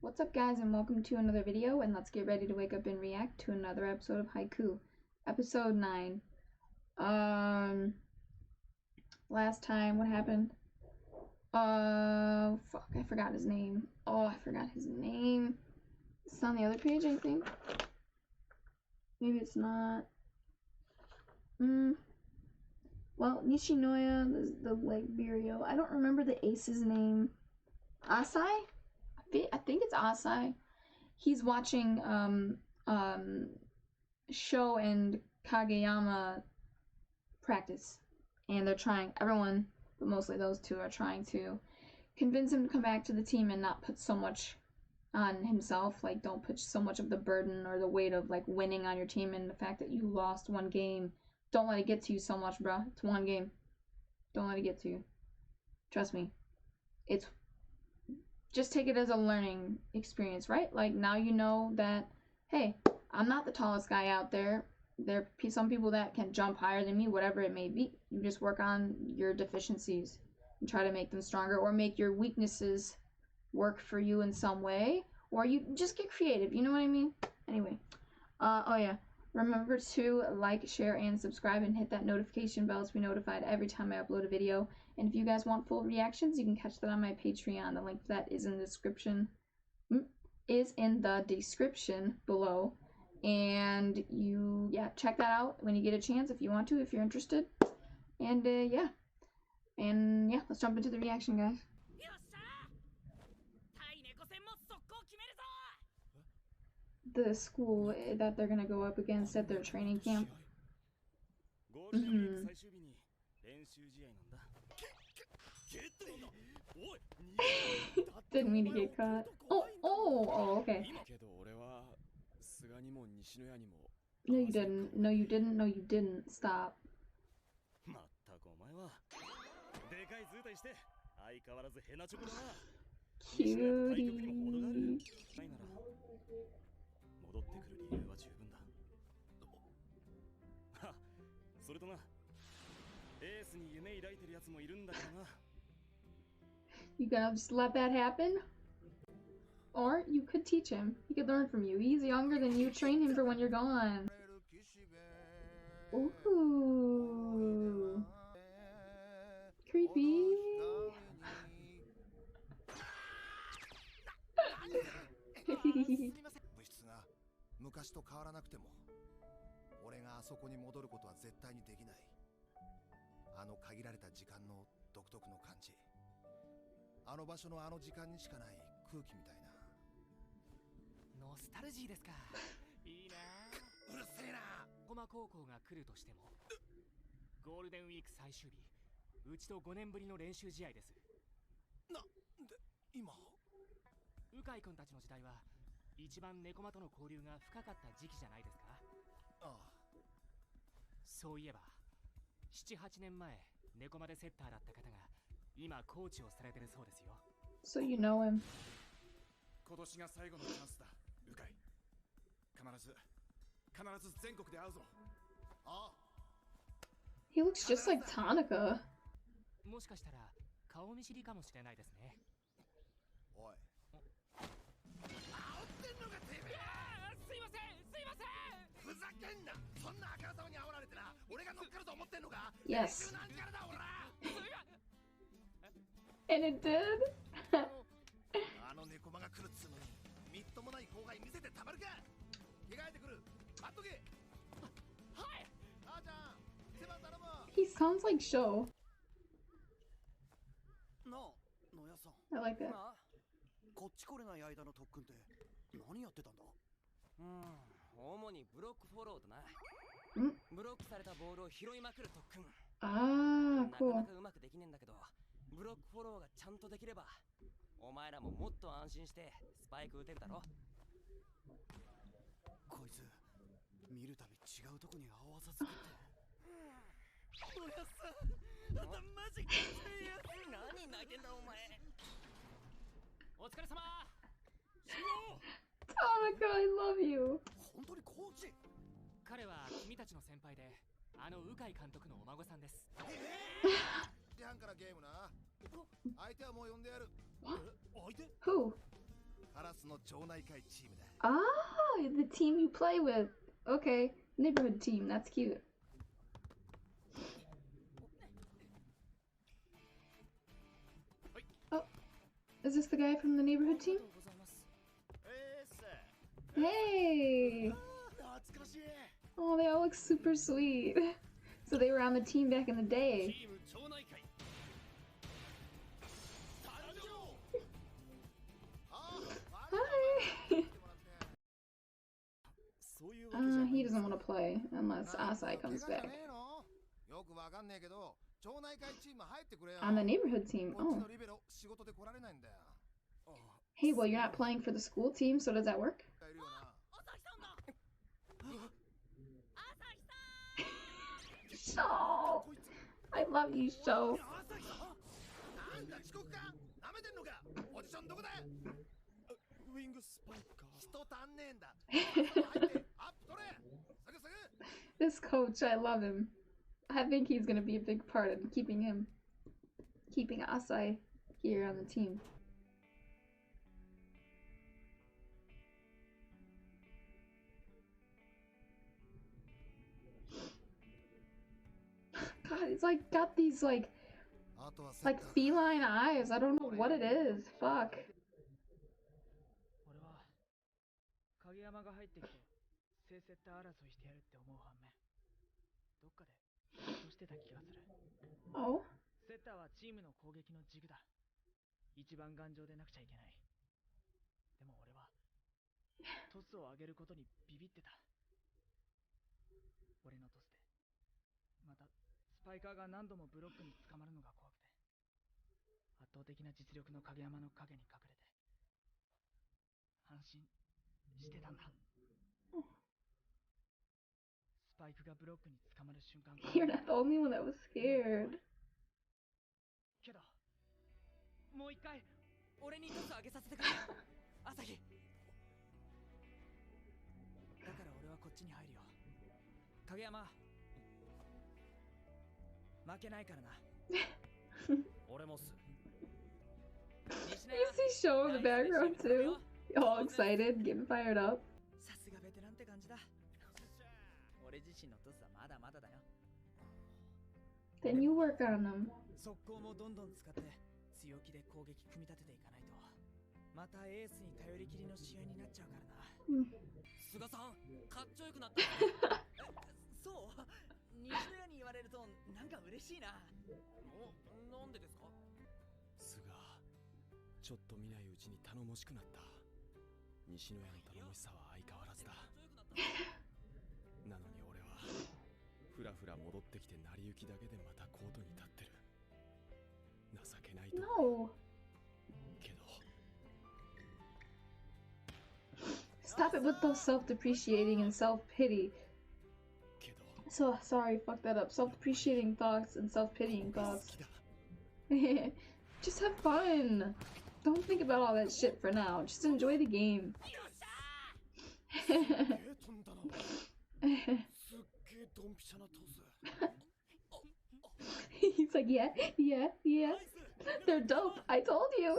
What's up guys and welcome to another video, and let's get ready to wake up and react to another episode of Haikyu. Episode 9. Last time, what happened? Fuck, I forgot his name. Oh, I forgot his name. It's on the other page, I think. Maybe it's not. Well, Nishinoya, the like Birio. I don't remember the ace's name. Asai? I think it's Asai. He's watching Sho and Kageyama practice, and they're trying, everyone, but mostly those two, are trying to convince him to come back to the team and not put so much on himself. Like, don't put so much of the burden or the weight of like winning on your team, and the fact that you lost one game. Don't let it get to you so much, bruh. It's one game. Don't let it get to you. Trust me. It's just take it as a learning experience, right? Like, now you know that, hey, I'm not the tallest guy out there. There are some people that can jump higher than me, whatever it may be. You just work on your deficiencies and try to make them stronger, or make your weaknesses work for you in some way, or you just get creative, you know what I mean? Anyway, oh yeah, remember to like, share, and subscribe, and hit that notification bell to be notified every time I upload a video. And if you guys want full reactions, you can catch that on my Patreon. The link to that is in the description. Below. And check that out when you get a chance, if you want to, if you're interested. And let's jump into the reaction, guys. The school that they're gonna go up against at their training camp. Didn't mean to get caught. Oh, okay. No, you didn't. No, you didn't. No, you didn't. Stop. Cutie. You gonna just let that happen? Or you could teach him. He could learn from you. He's younger than you. Train him for when you're gone. Ooh. Creepy. So you know him. He looks just like Tanaka. Yes. And it did? He sounds like Sho. I like that. Ah, cool. Tanaka, I love you. Who? Ah, the team you play with. Okay, neighborhood team. That's cute. Oh, is this the guy from the neighborhood team? Hey! Oh, they all look super sweet. So they were on the team back in the day. Hi! He doesn't want to play unless Asai comes back. On the neighborhood team. Oh. Hey, well, you're not playing for the school team, so does that work? Sho! I love you, Sho. This coach, I love him. I think he's gonna be a big part in keeping Asai here on the team. God, he's like got these like feline eyes. I don't know what it is. Fuck. Oh? You're not the only one that was scared. You see Sho in the background too? All excited, getting fired up. Then you work on them. No. Stop it with those self-depreciating and self-pity. So sorry, fuck that up. Self-depreciating thoughts and self-pitying thoughts. Just have fun. Don't think about all that shit for now. Just enjoy the game. He's like, yeah. They're dope. I told you.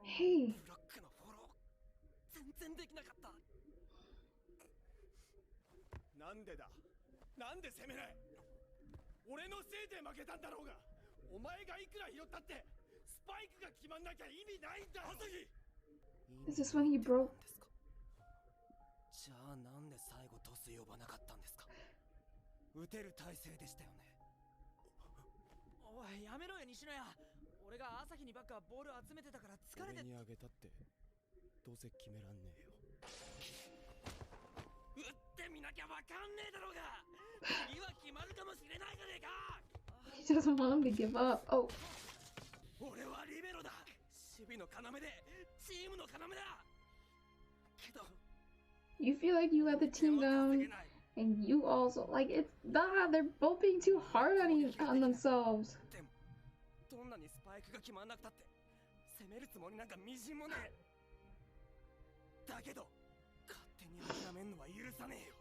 Hey. Is this when he broke? He doesn't want him to give up. Oh. You feel like you let the team down, and you also like it's nah. They're both being too hard on themselves. どんなにスパイクが決まんなくたって攻めるつもりなんかみじんもねえ。だけど勝手に諦めんのは許さねえよ。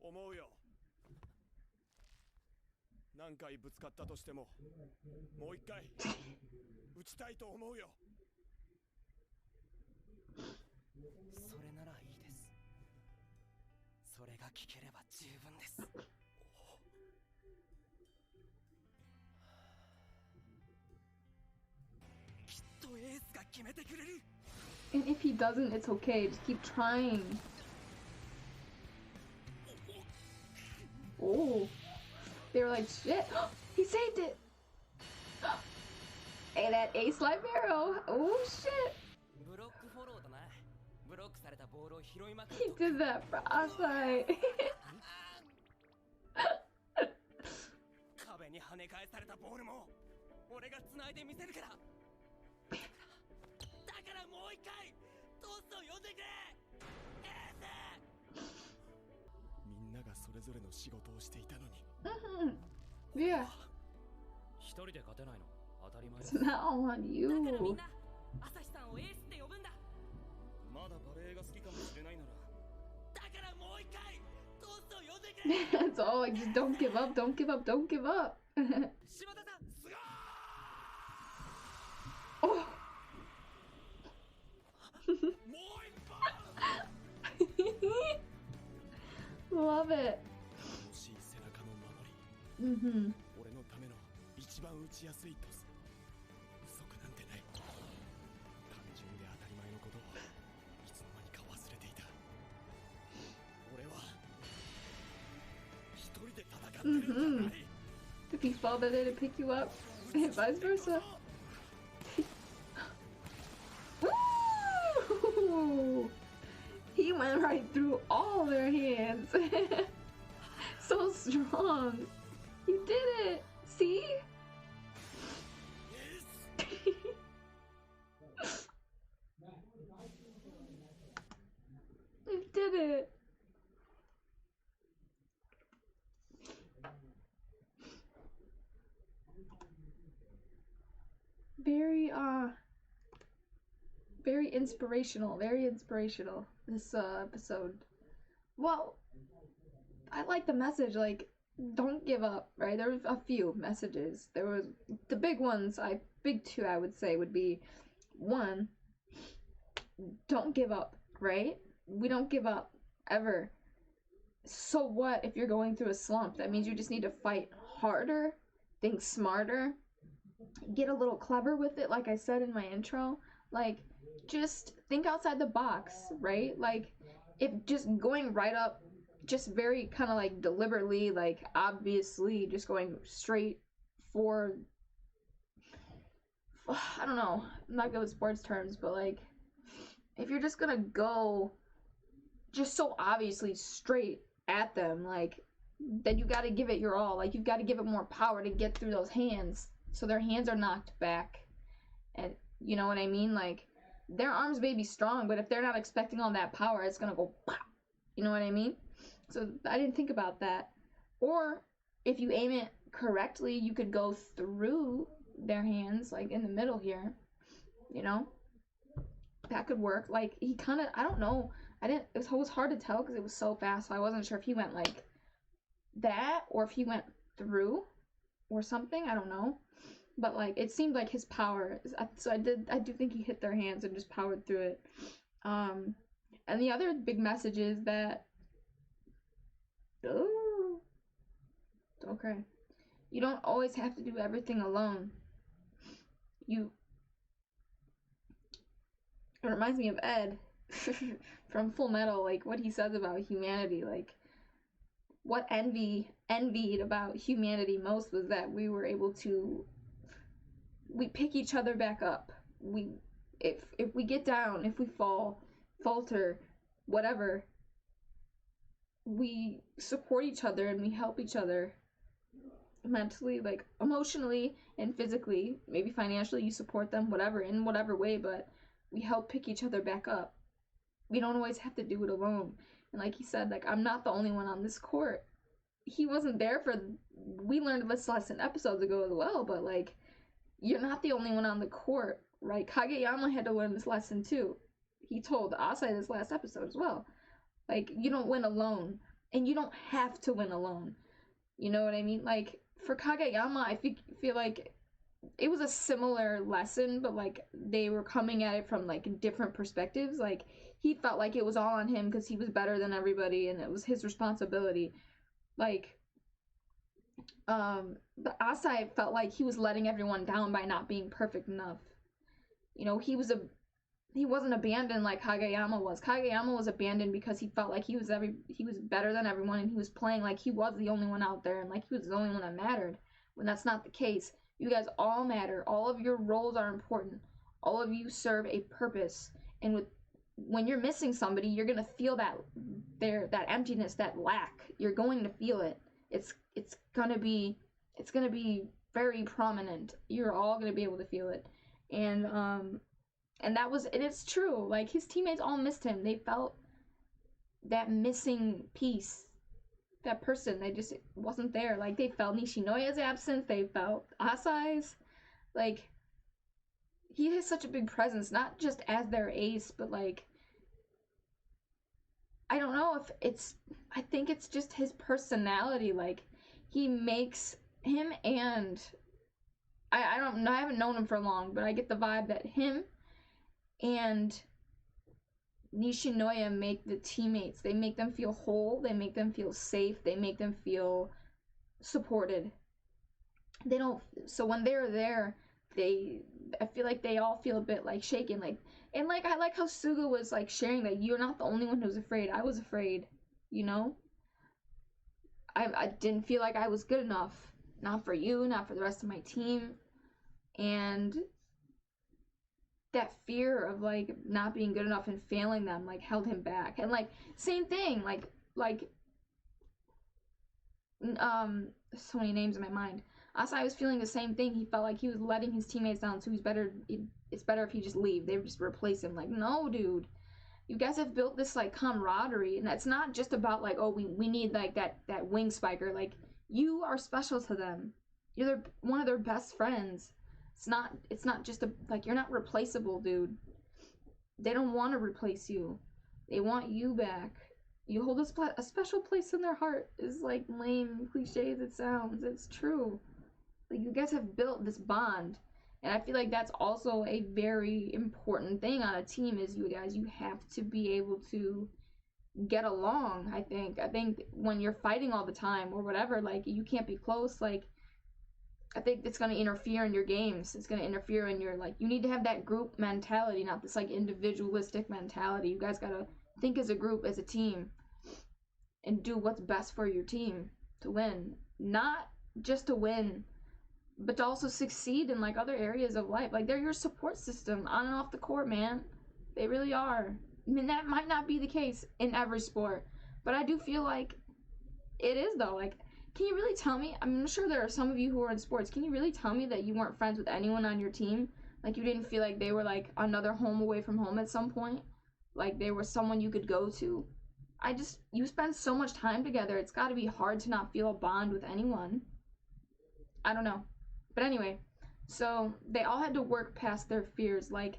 思うよ。何回ぶつかったとしてももう一回打ちたいと思うよ。それならいいです。それが聞ければ十分です。きっとエースが決めてくれる。And if he doesn't, it's okay. Just keep trying. Oh, they were like, shit. He saved it. Hey, that ace live arrow. Oh shit. He did that for offside. 壁に跳ね返されたボールも俺が繋いでみせるから。だからもう一回トスを呼んでくれ。みんながそれぞれの仕事をしていたのに。Yeah. 一人で勝てないの当たり前。 It's not all on you. だからみんな朝日さんをエースって呼ぶんだ。まだバレーが好きかもしれないなら。だからもう一回トスを呼んでくれ。 That's all. Like, just don't give up. Don't give up. Don't give up. 柴田さん、すごい。 Oh. もう一本。 Love it. 惜しい背中の守り。Mm-hmm. 俺のための一番打ちやすいトス。不足なんてない。単純で当たり前のことをいつの間にか忘れていた。俺は一人で戦ってるんじゃない。 If he fall that day to pick you up, and vice versa. Woo! He went right through all their hands. So strong. You did it. See? You did it. Very inspirational. Very inspirational. This episode. Well, I like the message. Like, don't give up. Right? There was a few messages. There was the big ones. Big two, I would say, would be one. Don't give up. Right? We don't give up ever. So what if you're going through a slump? That means you just need to fight harder, think smarter, get a little clever with it, like I said in my intro. Like, just think outside the box, right? Like, if just going right up, just very kind of like deliberately, like obviously just going straight for, I don't know, I'm not good with sports terms, but like, if you're just gonna go just so obviously straight at them, like, then you gotta give it your all. Like, you've gotta give it more power to get through those hands, so their hands are knocked back. And you know what I mean? Like, their arms may be strong, but if they're not expecting all that power, it's gonna go pop. You know what I mean? So I didn't think about that. Or if you aim it correctly, you could go through their hands, like in the middle here. You know? That could work. Like, he kind of, I don't know. It was hard to tell because it was so fast, so I wasn't sure if he went like that or if he went through or something. I don't know. But like, it seemed like his power. So I do think he hit their hands and just powered through it. And the other big message is that, oh, okay, you don't always have to do everything alone. It reminds me of Ed from Full Metal, like what he says about humanity. Like, what envied about humanity most was that we were able to, we pick each other back up. If we get down, if we fall, falter, whatever, we support each other and we help each other mentally, like emotionally and physically, maybe financially you support them, whatever, in whatever way, but we help pick each other back up. We don't always have to do it alone. And like he said, like, I'm not the only one on this court. He wasn't there for, we learned this lesson episodes ago as well, but like, you're not the only one on the court, right? Kageyama had to learn this lesson too. He told Asai this last episode as well. Like, you don't win alone, and you don't have to win alone. You know what I mean? Like, for Kageyama, I feel like it was a similar lesson, but like they were coming at it from like different perspectives. Like, he felt like it was all on him because he was better than everybody and it was his responsibility. Like, but Asai felt like he was letting everyone down by not being perfect enough. You know, he wasn't abandoned like Kageyama was. Kageyama was abandoned because he felt like he was better than everyone, and he was playing like he was the only one out there and like he was the only one that mattered, when that's not the case. You guys all matter. All of your roles are important. All of you serve a purpose. And when you're missing somebody, you're gonna feel that emptiness, that lack. You're going to feel it. It's gonna be very prominent. You're all gonna be able to feel it. And it's true. Like, his teammates all missed him. They felt that missing piece, that person. They just wasn't there. Like, they felt Nishinoya's absence. They felt Asai's. Like, he has such a big presence, not just as their ace, but like, I don't know if I think it's just his personality. Like, he makes him, and I don't know, I haven't known him for long, but I get the vibe that him and Nishinoya make the teammates. They make them feel whole. They make them feel safe. They make them feel supported. They don't. So when they're there, I feel like they all feel a bit like shaken. Like, and like, I like how Suga was like sharing that you're not the only one who's afraid. I was afraid. You know. I didn't feel like I was good enough. Not for you. Not for the rest of my team. And that fear of like not being good enough and failing them like held him back. And like, same thing, like so many names in my mind. Asai was feeling the same thing. He felt like he was letting his teammates down, so it's better if he just leave. They would just replace him. Like, no, dude, you guys have built this like camaraderie, and it's not just about like, oh, we need like that wing spiker. Like, you are special to them. You're one of their best friends. It's not just like, you're not replaceable, dude. They don't want to replace you. They want you back. You hold a special place in their heart. Is like lame, cliche as it sounds. It's true. Like, you guys have built this bond. And I feel like that's also a very important thing on a team, is you have to be able to get along. I think when you're fighting all the time or whatever, like, you can't be close. Like, I think it's going to interfere in your games. It's going to interfere in your, like, you need to have that group mentality, not this, like, individualistic mentality. You guys got to think as a group, as a team, and do what's best for your team to win. Not just to win, but to also succeed in, like, other areas of life. Like, they're your support system on and off the court, man. They really are. I mean, that might not be the case in every sport, but I do feel like it is, though. Like, can you really tell me, I'm sure there are some of you who are in sports, can you really tell me that you weren't friends with anyone on your team? Like, you didn't feel like they were like another home away from home at some point? Like, they were someone you could go to? You spend so much time together, it's gotta be hard to not feel a bond with anyone. I don't know. But anyway, so they all had to work past their fears. Like,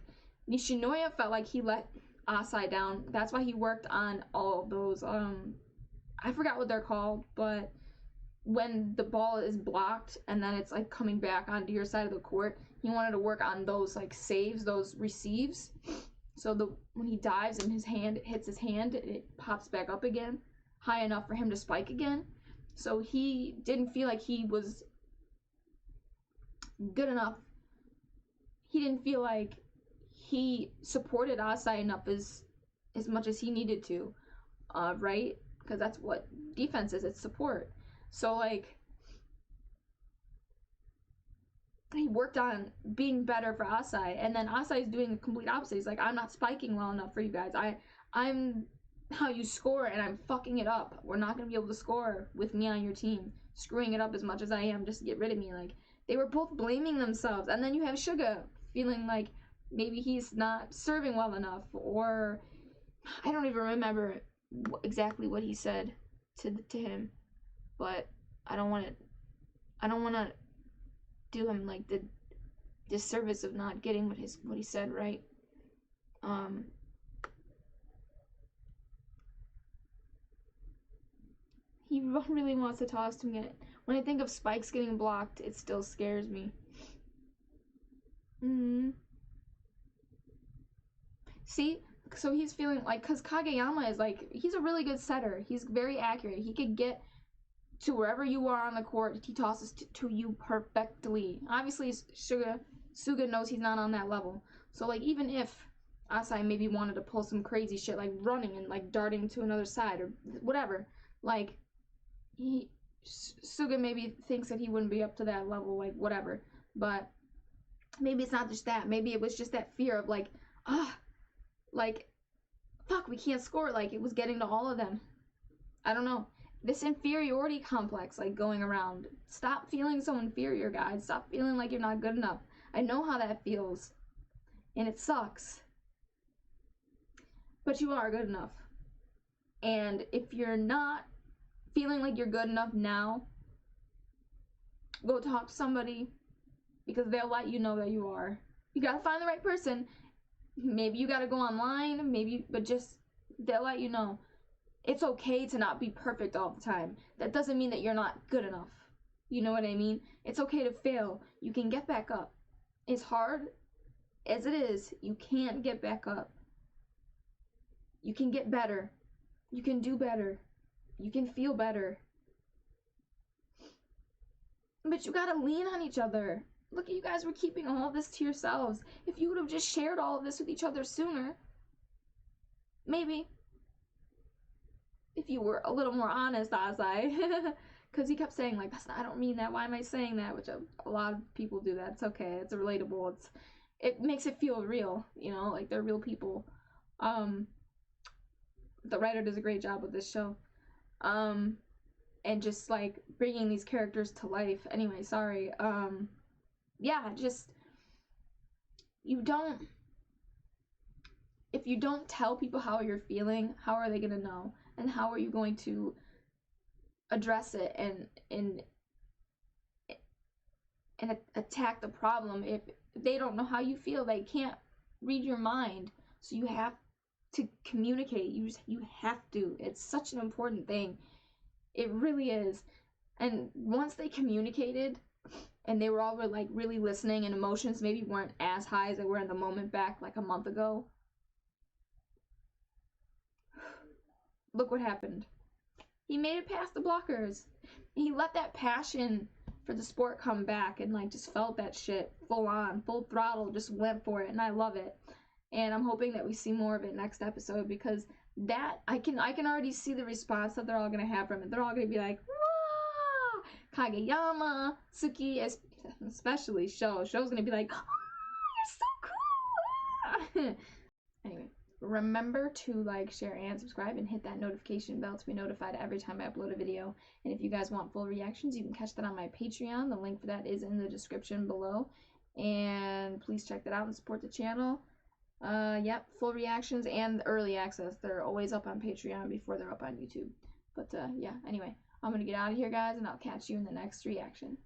Nishinoya felt like he let Asai down. That's why he worked on all of those, I forgot what they're called, but when the ball is blocked and then it's like coming back onto your side of the court, he wanted to work on those like saves, those receives. So when he dives and his hand hits his hand, it pops back up again, high enough for him to spike again. So he didn't feel like he was good enough. He didn't feel like he supported Asai enough as much as he needed to, right? Because that's what defense is, it's support. So, like, he worked on being better for Asai, and then Asai is doing the complete opposite. He's like, I'm not spiking well enough for you guys. I'm how you score, and I'm fucking it up. We're not going to be able to score with me on your team, screwing it up as much as I am just to get rid of me. Like, they were both blaming themselves. And then you have Suga feeling like maybe he's not serving well enough, or I don't even remember exactly what he said to him, but I don't want to do him like the disservice of not getting what he said right. He really wants to toss to me. When I think of spikes getting blocked, it still scares me. See, so he's feeling like, because Kageyama is like, he's a really good setter. He's very accurate. He could get to wherever you are on the court. He tosses to you perfectly. Obviously, Suga knows he's not on that level. So like, even if Asai maybe wanted to pull some crazy shit like running and like darting to another side or whatever, like Suga maybe thinks that he wouldn't be up to that level, like whatever. But maybe it's not just that. Maybe it was just that fear of like, like, fuck, we can't score. Like, it was getting to all of them. I don't know. This inferiority complex, like, going around. Stop feeling so inferior, guys. Stop feeling like you're not good enough. I know how that feels. And it sucks. But you are good enough. And if you're not feeling like you're good enough now, go talk to somebody, because they'll let you know that you are. You gotta find the right person. Maybe you gotta go online, but just, they'll let you know. It's okay to not be perfect all the time. That doesn't mean that you're not good enough. You know what I mean? It's okay to fail. You can get back up. As hard as it is, you can't get back up. You can get better. You can do better. You can feel better. But you gotta lean on each other. Look at you guys were keeping all of this to yourselves. If you would have just shared all of this with each other sooner, maybe. If you were a little more honest, Asai. Because he kept saying, like, I don't mean that. Why am I saying that? Which a lot of people do that. It's okay. It's relatable. It makes it feel real, you know? Like, they're real people. The writer does a great job with this show. And just, like, bringing these characters to life. Anyway, sorry. Yeah, just, if you don't tell people how you're feeling, how are they gonna know? And how are you going to address it and attack the problem? If they don't know how you feel, they can't read your mind. So you have to communicate. You have to. It's such an important thing. It really is. And once they communicated, and they were all like really listening, and emotions maybe weren't as high as they were in the moment back like a month ago, look what happened. He made it past the blockers. He let that passion for the sport come back, and like just felt that shit full on, full throttle, just went for it, and I love it. And I'm hoping that we see more of it next episode, because that I can already see the response that they're all gonna have from it. They're all gonna be like, "Wah!" Kageyama, Suki, especially Show's gonna be like, "Oh, you're so cool!" Anyway, remember to like, share, and subscribe, and hit that notification bell to be notified every time I upload a video. And if you guys want full reactions, you can catch that on my Patreon. The link for that is in the description below. And please check that out and support the channel. Yep, full reactions and early access. They're always up on Patreon before they're up on YouTube. But yeah, anyway, I'm gonna get out of here, guys, and I'll catch you in the next reaction.